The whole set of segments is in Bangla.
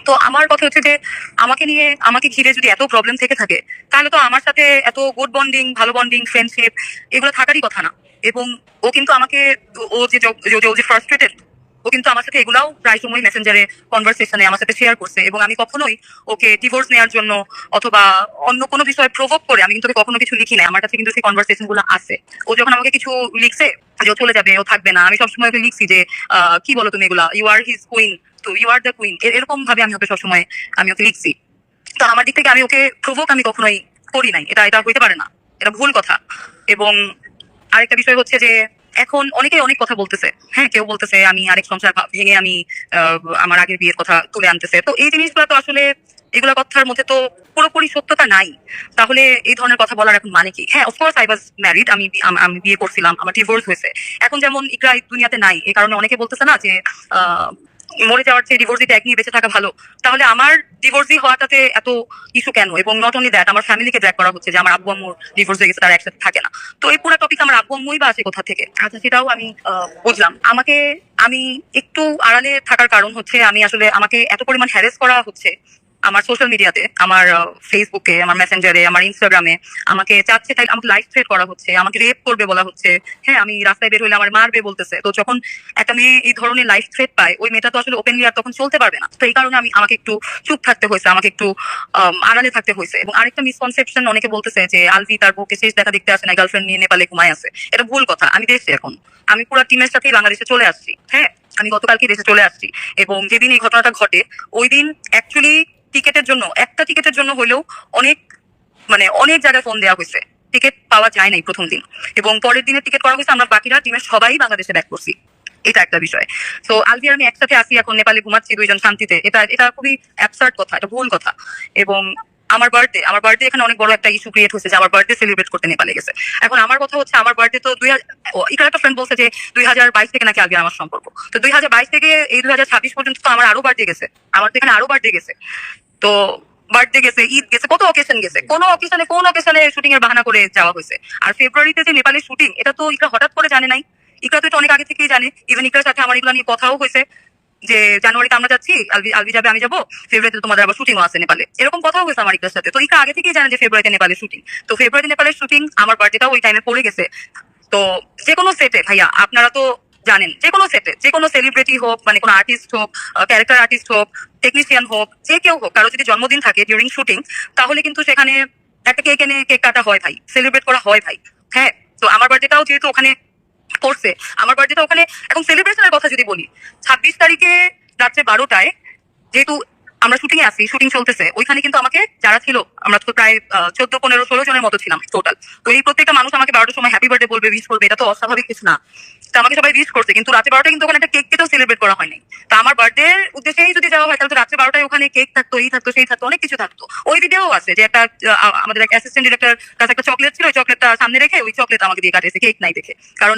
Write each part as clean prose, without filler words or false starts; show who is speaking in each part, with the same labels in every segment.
Speaker 1: তো আমার কথা হচ্ছে যে আমাকে নিয়ে আমাকে ঘিরে যদি এত প্রবলেম থেকে থাকে তাহলে তো আমার সাথে এত গুড বন্ডিং, ভালো বন্ডিং, ফ্রেন্ডশিপ এগুলো থাকারই কথা না। এবং ও কিন্তু আমাকে, ও যে ফ্রাস্ট্রেটেড, ও কিন্তু আমার সাথে এগুলাও প্রায় সময় মেসেঞ্জারে কনভারসেশনে আমার সাথে শেয়ার করছে। এবং আমি কখনোই ওকে ডিভোর্স নেওয়ার জন্য অথবা অন্য কোনো বিষয়ে প্রভোগ করে আমি কিন্তু ওকে কখনো কিছু লিখি না। আমার কাছে কিন্তু সেই কনভারসেশন গুলো আছে। ও যখন আমাকে কিছু লিখছে যে ও চলে যাবে, ও থাকবে না, আমি সবসময় ওকে লিখছি যে কি বলো তুমি এগুলা, ইউ আর হিজ কুইন, তো ইউ আর দ্য কুইন, এরকম ভাবে আমি ওকে সবসময় আমি ওকে লিখছি। তো আমার দিক থেকে আমি ওকে প্রভোক আমি কখনোই করি নাই, এটা এটা হইতে পারে না, এটা ভুল কথা। এবং আরেকটা বিষয় হচ্ছে যে এখন অনেকে অনেক কথা বলতেছে। হ্যাঁ, কেউ বলতেছে আমি আরেক সংসার ভেঙে আমি আমার আগের বিয়ের কথা তুলে আনতেছে। তো এই জিনিসগুলো তো আসলে এগুলা কথার মধ্যে তো পুরোপুরি সত্যতা নাই। তাহলে এই ধরনের কথা বলার এখন মানে কি? হ্যাঁ, অফকোর্স আই ওয়াজ ম্যারিড, আমি বিয়ে করছিলাম, আমার ডিভোর্স হয়েছে। এখন যেমন ইকরা এই দুনিয়াতে নাই, এই কারণে অনেকে বলতেছে না যে আহ মরে যাওয়ার চেয়ে ডিভোর্স দিতে এক নিয়ে বেঁচে থাকা ভালো। তাহলে আমার ডিভোর্সি হওয়াটাতে এত ইস্যু কেন? এবং নট অনলি দ্যাট, আমার ফ্যামিলিকে ড্র্যাগ করা হচ্ছে যে আমার আব্বু আম্মুর ডিভোর্স হয়ে গেছে, তারা একসাথে থাকে না। তো এই পুরো টপিক আমার আব্বু আম্মুই বা আছে কোথা থেকে? আচ্ছা, সেটাও আমি বুঝলাম। আমি একটু আড়ালে থাকার কারণ হচ্ছে আমি আসলে আমাকে এত পরিমাণ হ্যারেস করা হচ্ছে আমার সোশ্যাল মিডিয়াতে, আমার ফেসবুকে, আমার মেসেঞ্জারে, আমার ইনস্টাগ্রামে। আমাকে চাচ্ছে তাই আমাকে লাইফ থ্রেট করা হচ্ছে, আমাকে রেপ করবে বলা হচ্ছে। হ্যাঁ, আমি রাস্তায় বের হলে আমার মারবে বলতেছে। তো যখন একটা মেয়ে এই ধরনের লাইফ থ্রেট পায়, ওই মেয়েটা তো আসলে ওপেনলি আর তখন চলতে পারবে না। তো এই কারণে আমাকে একটু চুপ থাকতে হয়েছে, আমাকে একটু আড়ালে থাকতে হয়েছে। এবং আরেকটা মিসকনসেপশন, অনেকে বলতেছে যে আলভি তার বউকে শেষ দেখা দেখতে আসে না, গার্লফ্রেন্ড নিয়ে নেপালে ঘুমায় আছে। এটা ভুল কথা। আমি দেশে এখন, আমি পুরো টিমের সাথেই বাংলাদেশে চলে আসছি। হ্যাঁ, আমি গতকালকে দেশে চলে আসছি। এবং যেদিন এই ঘটনাটা ঘটে ওই দিন অ্যাকচুয়ালি টিকেটের জন্য, একটা টিকেটের জন্য হলেও অনেক, মানে অনেক জায়গায় ফোন দেওয়া হয়েছে, টিকিট পাওয়া যায় নাই প্রথম দিন। এবং পরের দিনের টিকিট করা হয়েছে, আমরা বাকিরা টিমের সবাই বাংলাদেশে ব্যাক করছি। এটা একটা বিষয়। তো আলভি আর আমি একসাথে আসি, এখন নেপালে ঘুমাচ্ছি দুইজন শান্তিতে। এটা এটা খুবই অ্যাবসার্ড কথা, এটা ভুল কথা। এবং আমার বার্থডে এখানে অনেক বড় একটা ইস্যু ক্রিয়েট হয়েছে যে আমার বার্থডে সেলিব্রেট করতে নেপালে গেছে। এখন আমার কথা হচ্ছে আমার বার্থডে তো এখানে একটা ফ্রেন্ড বলছে যে 2022 থেকে নাকি আলভি আর আমার সম্পর্ক। তো 2022 থেকে এই 2026 পর্যন্ত তো আমার আরো বার্থডে গেছে, আমার তো এখানে আরো বার্থডে গেছে। তো বার্থডে গেছে, ঈদ গেছে, কত অকেশন গেছে, কোন অকেশনে শুটিং এর বাহানা করে যাওয়া হয়েছে। আর ফেব্রুয়ারিতে যে নেপালের শুটিং, এটা তো ইকরা হঠাৎ করে জানে নাই। ইকরা তো এটা অনেক আগে থেকেই জানে। ইভেন ইকরার সাথে আমার এগুলো নিয়ে কথাও হয়েছে যে জানুয়ারিতে আমরা যাচ্ছি, আলভি আলভি যাবে, আমি যাবো, ফেব্রুয়ারিতে তোমাদের আবার শুটিংও আছে নেপালে, এরকম কথাও হয়েছে আমার ইকরার সাথে। তো ইকরা আগে থেকেই জানে যে ফেব্রুয়ারিতে নেপালের শুটিং। তো ফেব্রুয়ারিতে নেপালের শুটিং, আমার বার্থডেটাও ওই টাইমে পড়ে গেছে। তো যে কোনো সেটে ভাইয়া, আপনারা তো জানেন, যে কোনো সেটে যে কোনো সেলিব্রিটি হোক, মানে কোনো আর্টিস্ট হোক, ক্যারেক্টার আর্টিস্ট হোক, টেকনিশিয়ান হোক, যে কেউ হোক, কারো যদি জন্মদিন থাকে ডিউরিং শুটিং, তাহলে কিন্তু সেখানে একটা কেক এনে কেক কাটা হয় ভাই, সেলিব্রেট করা হয় ভাই। হ্যাঁ, তো আমার বার্থডেটাও যেহেতু ওখানে পড়ছে, আমার বার্থডেটা ওখানে। এখন সেলিব্রেশনের কথা যদি বলি, 26 তারিখে রাত্রে 12টায়, যেহেতু আমরা শুটিং এ আছি, শুটিং চলতেছে, ওইখানে কিন্তু আমাকে যারা ছিল, আমরা তো প্রায় 14, 15, 16 জনের মতো ছিলাম টোটাল। তো এই প্রত্যেকটা মানুষ আমাকে 12টার সময় হ্যাপি বার্থডে বলবে, উইশ করবে, এটা তো অস্বাভাবিক কিছু না। তো আমাকে সবাই উইশ করছে, কিন্তু রাতে 12টায় কিন্তু ওখানে একটা কেক কেটেও সেলিব্রেট করা হয়নি। তো আমার বার্থডে উদ্দেশ্যেই যদি যাওয়া হয়, তাহলে তো রাত্রে 12টায় ওখানে কেক থাকতো, এই থাকতো, সেই থাকতো, অনেক কিছু থাকতো। ওই ভিডিও আছে যে একটা আমাদের এক অ্যাসিস্ট্যান্ট ডিরেক্টর কাছে একটা চকলেট ছিল, ওই চকলেটটা সামনে রেখে ওই চকলেট আমাকে দিয়ে কাটিয়েছে, কেক নাই দেখে। কারণ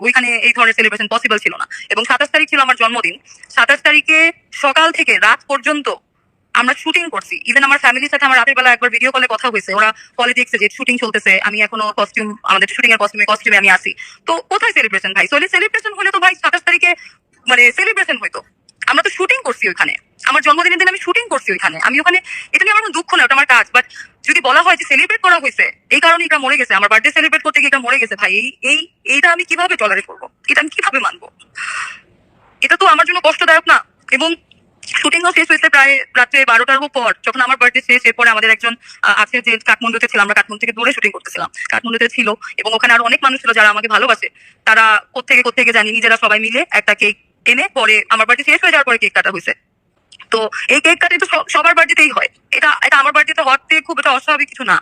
Speaker 1: ওইখানে এই ধরনের সেলিব্রেশন পসিবল ছিল না। এবং 27 তারিখ ছিল আমার জন্মদিন। 27 তারিখে সকাল থেকে রাত পর্যন্ত আমরা শুটিং করছি। ইভেন আমার ফ্যামিলির সাথে আমার রাতের বেলা একবার ভিডিও কলে কথা হয়েছে, ওরা কলে দেখছে যে শুটিং চলতেছে, আমি এখনো কস্টিউম, আমাদের শুটিং এর কস্টিউমে আমি আসি। তো কোথায় সেলিব্রেশন ভাই? সেলিব্রেশন হলে তো ভাই 27 তারিখে মানে সেলিব্রেশন হইতো। আমরা তো শুটিং করছি ওইখানে, আমার জন্মদিনের দিন আমি শুটিং করছি ওইখানে, আমি ওখানে। এটা নিয়ে আমার কোনো দুঃখ না, ওটা আমার কাজ। বাট যদি বলা হয় যে সেলিব্রেট করা হয়েছে, এই কারণে এটা মরে গেছে, আমার বার্থডে সেলিব্রেট করতে গিয়ে এটা মরে গেছে ভাই, এইটা আমি কিভাবে টলারেট করবো? এটা আমি কিভাবে মানবো? এটা তো আমার জন্য কষ্টদায়ক না? এবং শুটিংও শেষ হয়েছে প্রায় রাত্রে 12টার পর, যখন আমার বার্থডে শেষ। এরপরে আমাদের একজন আছে যে কাঠমান্ডুতে ছিল, আমরা কাঠমান্ডু থেকে দূরে শুটিং করতেছিলাম, কাঠমান্ডুতে ছিল। এবং ওখানে আরো অনেক মানুষ ছিল যারা আমাকে ভালোবাসে। তারা কোত্থেকে জানি নিজেরা সবাই মিলে একটা কেক এনে, পরে আমার বার্থডে শেষ হয়ে যাওয়ার পরে কেক কাটা হয়েছে। তো এই কেক কাটে তো সবার বার্থডেতেই হয়, এটা এটা আমার বার্থডেতে হতে খুব এটা অস্বাভাবিক কিছু না।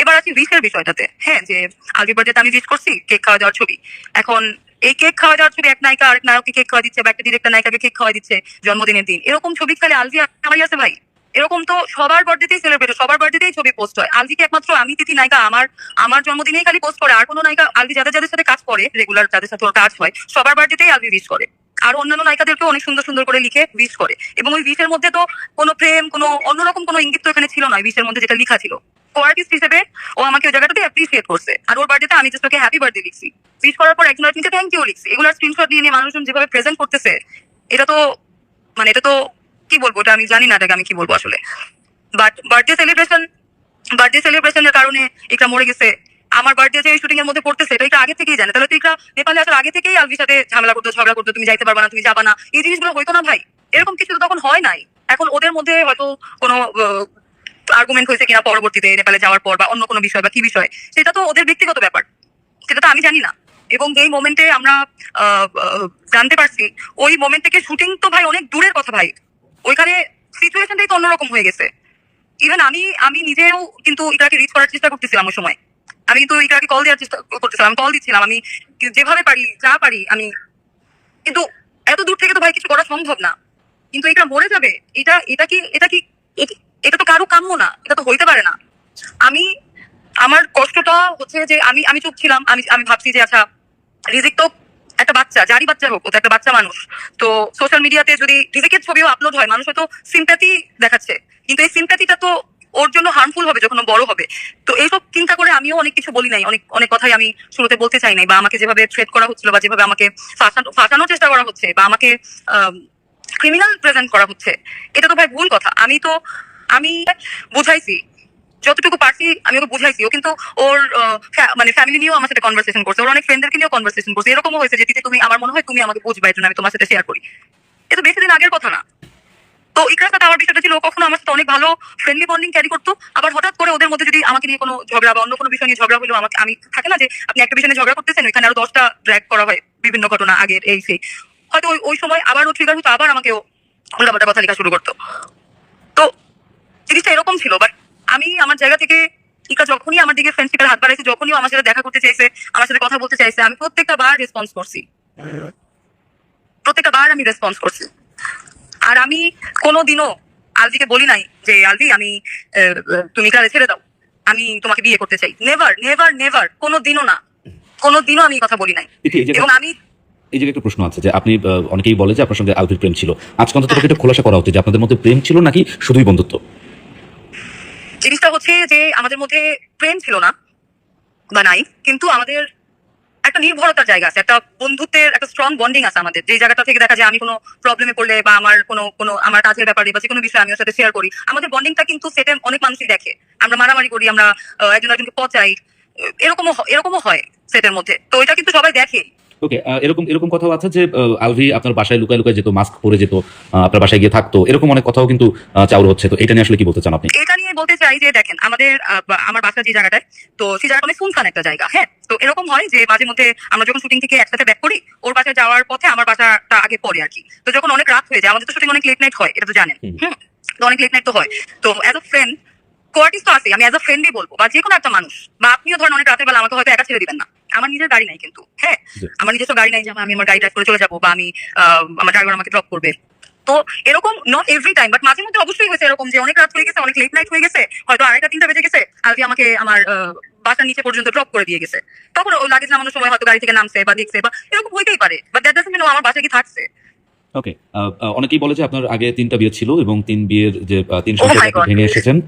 Speaker 1: এবার আছি উইশের বিষয়টাতে। হ্যাঁ, যে আলভি বার্থডেতে আমি উইশ করছি, কেক খাওয়া যাওয়ার ছবি। এখন এই কেক খাওয়া যাওয়ার ছবি এক নায়িকা আরেক নায়ককে কেক খাওয়া দিচ্ছে, বা একটা ডিরেক্টর নায়িকাকে কেক খাওয়া দিচ্ছে জন্মদিনের দিন, এরকম ছবি খালি আলভি আমারই আছে ভাই? এরকম তো সবার বার্থডেতেই সেলিব্রেট, সবার বার্থডেতেই ছবি পোস্ট হয়। আলভিকে একমাত্র আমি তিথি নায়িকা আমার আমার জন্মদিনেই খালি পোস্ট করে, আর কোনো নায়িকা, আলভি যাদের যাদের সাথে কাজ করে রেগুলার, যাদের সাথে ওর কাজ হয়, সবার বার্থডেতেই আলভি উইশ করে। আর অন্যান্য নায়িকাদেরকে অনেক সুন্দর সুন্দর করে লিখে উইশ করে। এবং ওই উইশের মধ্যে তো কোনো প্রেম, কোনো অন্যরকম কোনো ইঙ্গিত তো এখানে ছিল না। উইশের মধ্যে যেটা লেখা ছিল, ও আর্টিস্ট হিসেবে ও আমাকে ওই জায়গাটাতে অ্যাপ্রিসিয়েট করছে। আর ওর বার্থডেতে আমি জাস্ট ওকে হ্যাপি বার্থডে লিখছি, উইশ করার পর একজন আরেকজনকে থ্যাংক ইউ লিখছি। এগুলোর স্ক্রিনশট নিয়ে মানুষজন যেভাবে প্রেজেন্ট করতেছে, এটা তো, মানে এটা তো কি বলবো, ওটা আমি জানি না এটাকে আমি কি বলবো আসলে। বাট বার্থডে সেলিব্রেশনের কারণে ইকরা মরে গেছে। আমার বার্থডে যে শুটিং এর মধ্যে পড়তেছে এটা আগে থেকেই জানে। তাহলে তো ইকরা নেপালে আসার আগে থেকেই আলভির সাথে ঝামেলা করতো, ঝগড়া করতো, তুমি যাইতে পারবা না, তুমি যাবা না, এই জিনিসগুলো হইতো না ভাই। এরকম কিছু তো তখন হয় নাই। এখন ওদের মধ্যে হয়তো কোনো আর্গুমেন্ট হয়েছে কিনা পরবর্তীতে নেপালে যাওয়ার পর, বা অন্য কোনো বিষয় বা কি বিষয়, সেটা তো ওদের ব্যক্তিগত ব্যাপার, সেটা তো আমি জানি না। এবং যেই মোমেন্টে আমরা জানতে পারছি, ওই মোমেন্ট থেকে শুটিং তো ভাই অনেক দূরের কথা ভাই। ওইখানে সিচুয়েশনটাই তো অন্যরকম হয়ে গেছে। ইভেন আমি নিজেও কিন্তু ইকরাকে রিচ করার চেষ্টা করতেছিলাম ওই সময়। আমি কিন্তু ইকরাকে কল দেওয়ার চেষ্টা করতেছিলাম, কল দিচ্ছিলাম আমি যেভাবে পারি, যা পারি আমি। কিন্তু এত দূর থেকে তো ভাই কিছু করা সম্ভব না। কিন্তু ইকরা মরে যাবে, এটা তো কারো কাম্য না, এটা তো হইতে পারে না। আমি আমার কষ্টটা হচ্ছে যে আমি চুপ ছিলাম। আমি ভাবছি যে আচ্ছা, রিজিক তো একটা বাচ্চা, যারই বাচ্চা হোক, ও তো একটা বাচ্চা মানুষ। তো সোশ্যাল মিডিয়াতে যদি রিজিকের ছবিও আপলোড হয়, মানুষ হয়তো সিম্প্যাথি দেখাচ্ছে, কিন্তু এই সিম্প্যাথিটা তো ওর জন্য হার্মফুল হবে যখন ও বড় হবে। তো এইসব চিন্তা করে আমিও অনেক কিছু বলি নাই, অনেক অনেক কথাই আমি শুরুতে বলতে চাই নাই, বা আমাকে যেভাবে থ্রেট করা হচ্ছিল, বা যেভাবে আমাকে ফাঁসানোর চেষ্টা করা হচ্ছে, বা আমাকে ক্রিমিনাল প্রেজেন্ট করা হচ্ছে, এটা তো ভাই ভুল কথা। আমি বুঝাইছি যতটুকু পারছি, আমি ওকে বুঝাইছি। ও কিন্তু ওর মানে ফ্যামিলি নিয়েও আমার সাথে কনভারসেশন করছে, ওর অনেক ফ্রেন্ডদেরকে নিয়েও কনভারসেশন করছে। এরকমও হয়েছে যে তুমি, আমার মনে হয় তুমি আমাকে বুঝবা, এই জন্য আমি তোমার সাথে শেয়ার করি। এটা বেশি দিন আগের কথা না। তো ইকরার সাথে আমার বিষয়টা ছিল, ও কখনো আমার সাথে অনেক ভালো ফ্রেন্ডলি বন্ডিং ক্যারি করতো, আবার হঠাৎ করে ওদের মধ্যে যদি আমাকে নিয়ে কোনো ঝগড়া বা অন্য কোনো বিষয় নিয়ে ঝগড়া হলো, আমি থাকে না যে আপনি একটা বিষয় নিয়ে ঝগড়া করতেছেন, ওইখানে আরো 10টা ড্র্যাগ করা হয় বিভিন্ন ঘটনা আগের, এই সেই, হয়তো ওই সময় আবার ও ট্রিগার হতো, আবার আমাকে উল্টাপাল্টা কথা লেখা শুরু করতো। তো জিনিসটা এরকম ছিল। বাট আমি আমার জায়গা থেকে, ইকা যখনই আমার দিকে ফ্রেন্ডশিপের হাত বাড়াইছে, যখনই আমার সাথে দেখা করতে চাইছে, আমার সাথে কথা বলতে চাইছে, আমি প্রত্যেকটা বার রেসপন্স করছি, প্রত্যেকটা বার আমি রেসপন্স করছি। আর আমি কোনোদিনও আলভিকে বলি নাই যে আলভি আমি তুমি ইকরারে ছেড়ে দাও, আমি তোমাকে বিয়ে করতে চাই। নেভার নেভার নেভার, কোনোদিনও না, কোনোদিনও আমি কথা বলি নাই। এবং আমি
Speaker 2: এই জায়গায় একটা প্রশ্ন আছে যে আপনি অনেকেই বলে যে আপনার সঙ্গে আলভির প্রেম ছিল, আজকে অন্তত একটা খোলাসা করা উচিত যে আপনাদের মধ্যে প্রেম ছিল নাকি শুধুই বন্ধুত্ব।
Speaker 1: জিনিসটা হচ্ছে যে আমাদের মধ্যে প্রেম ছিল না বা নাই, কিন্তু আমাদের একটা নির্ভরতার জায়গা আছে, একটা বন্ধুত্বের একটা স্ট্রং বন্ডিং আছে আমাদের, যে জায়গাটা থেকে দেখা যায় আমি কোনো প্রবলেমে পড়লে, বা আমার কোনো আমার কাজের ব্যাপারে বা যে কোনো বিষয়ে আমি ওর সাথে শেয়ার করি, আমাদের বন্ডিংটা কিন্তু সেটা অনেক মানুষই দেখে। আমরা মারামারি করি, আমরা একজন একজনকে পচাই, এরকমও হয় সেটের মধ্যে। তো এটা কিন্তু সবাই দেখে।
Speaker 2: ওকে, এরকম এরকম কথাও আছে যে আলভি আপনার বাসায় লুকায় লুকায় যেত, মাস্ক পরে যেত, আপনার বাসায় গিয়ে থাকতো, এরকম অনেক কথাও কিন্তু চাউর হচ্ছে। তো এটা নিয়ে আসলে কি বলতে চান আপনি?
Speaker 1: এটা নিয়ে বলতে চাই যে দেখেন, আমার বাসা যে জায়গাটায়, তো সেই জায়গাটা অনেক শুনশান একটা জায়গা। হ্যাঁ, তো এরকম হয় যে মাঝে মধ্যে আমরা যখন শুটিং থেকে একসাথে ব্যাক করি, ওর বাসায় যাওয়ার পথে আমার বাসাটা আগে পড়ে আর কি। তো যখন অনেক রাত হয়ে যায়, আমাদের তো শুটিং অনেক লেট নাইট হয়, এটা তো জানেন। তো অনেক লেট নাইট তো হয়। তো অ্যাজ আ ফ্রেন্ড, কোয়ার্টিস তো আছে, আমি অ্যাজ আ ফ্রেন্ডই বলবো, বা যে কোনো একটা মানুষ, বা আপনিও ধরেন অনেক রাতের বেলা আমাকে হয়তো একা ছেড়ে দিবেন না। আমার নিজের গাড়ি নাই কিন্তু, হ্যাঁ, আমার নিজস্ব গাড়ি নাই যে আমি আমার গাড়ি ড্রাইভ করে চলে যাবো, বা আমি আমার ড্রাইভার আমাকে ড্রপ করবে। তো এরকম নট এভরি টাইম, বাট মাঝে মধ্যে অবশ্যই হয়েছে এরকম যে অনেক রাত হয়ে গেছে, অনেক লেট নাইট হয়ে গেছে, হয়তো 2:30-3টা বেজে গেছে, আলভি আমাকে আমার বাসার নিচে পর্যন্ত ড্রপ করে দিয়ে গেছে। তখন ওই লাগেজ নামানোর সময় হয়তো গাড়ি থেকে নামছে বা দেখছে, বা এরকম হইতেই পারে, বাট দ্যাট ডাজন্ট মিন ও আমার বাসায় কি থাকছে।
Speaker 2: ওকে, অনেকেই বলে যে আপনার আগে 3টা বিয়ে ছিল এবং 3 বিয়ের যে 3
Speaker 1: Oh my
Speaker 2: সংসার
Speaker 1: God.
Speaker 2: ভেঙে এসেছেন।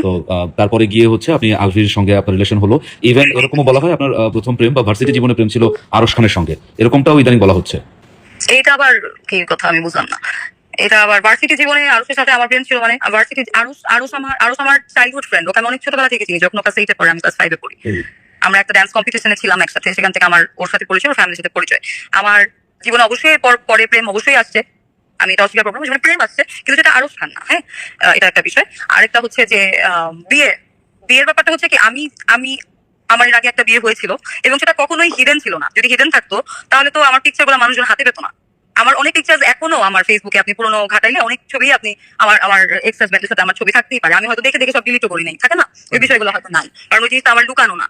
Speaker 2: তো তারপরে গিয়ে হচ্ছে আপনি আলভির সঙ্গে আপনার রিলেশন হলো। ইভেন এরকমও বলা হয় আপনার প্রথম প্রেম বা ভার্সিটি জীবনে প্রেম ছিল আরশ খানের সঙ্গে, এরকমটাও ইদানিং বলা হচ্ছে।
Speaker 1: এইটা আবার কি কথা আমি বুঝলাম না। এটা আবার ভার্সিটি জীবনে আরুষের সাথে আমার প্রেম ছিল, মানে ভার্সিটি আরুষ আমার চাইল্ডহুড ফ্রেন্ড। ওকে আমি অনেক ছোটবেলা থেকে চিনি, যখন ক্লাস 8-এ পড়ে, আমি ক্লাস 5-এ পড়ি। আমরা একটা ডান্স কম্পিটিশনে ছিলাম একসাথে, সেখান থেকে আমার ওর সাথে পরিচয়, ওর ফ্যামিলির সাথে পরিচয়। আমার জীবনে অবশ্যই পরে প্রেম অবশ্যই আসছে, আমি এটা অস্বীকার করবো না, জীবনে প্রেম আসছে, কিন্তু সেটা আরুষ খান না। হ্যাঁ, এটা একটা বিষয়। আরেকটা হচ্ছে যে বিয়ের ব্যাপারটা হচ্ছে কি, আমি আমার এর আগে একটা বিয়ে হয়েছিল, এবং সেটা কখনোই হিডেন ছিল না। যদি হিডেন থাকতো তাহলে তো আমার পিকচার গুলো মানুষজন হাতে পেতো না। আমার অনেক পিকচার এখনো আমার ফেসবুকে, আপনি পুরোনো ঘাটাইলে অনেক ছবি, আপনি আমার এক্স হাজবেন্ডের সাথে আমার ছবি থাকতেই পারে, আমি হয়তো দেখে দেখে সব ডিলিটও করি নাই, থাকে না, ওই বিষয়গুলো হয়তো নাই, কারণ ওই জিনিসটা আমার লুকানো না।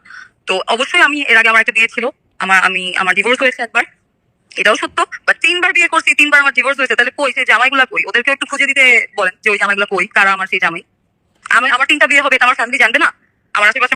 Speaker 1: তো অবশ্যই আমি এর আগে আমার একটা বিয়ে ছিল, আমার ডিভোর্স হয়েছে একবার, এটাও সত্য। বাট 3বার বিয়ে করছি, 3বার আমার ডিভোর্স হয়েছে। তাহলে কই সেই জামাইগুলা কই? ওদেরকে একটু খুঁজে দিতে বলেন যে ওই জামাইগুলা কই, কারা আমার সেই জামাই। আমার 3টা বিয়ে হবে, এটা আমার ফ্যামিলি জানবে না? আমার আশেপাশে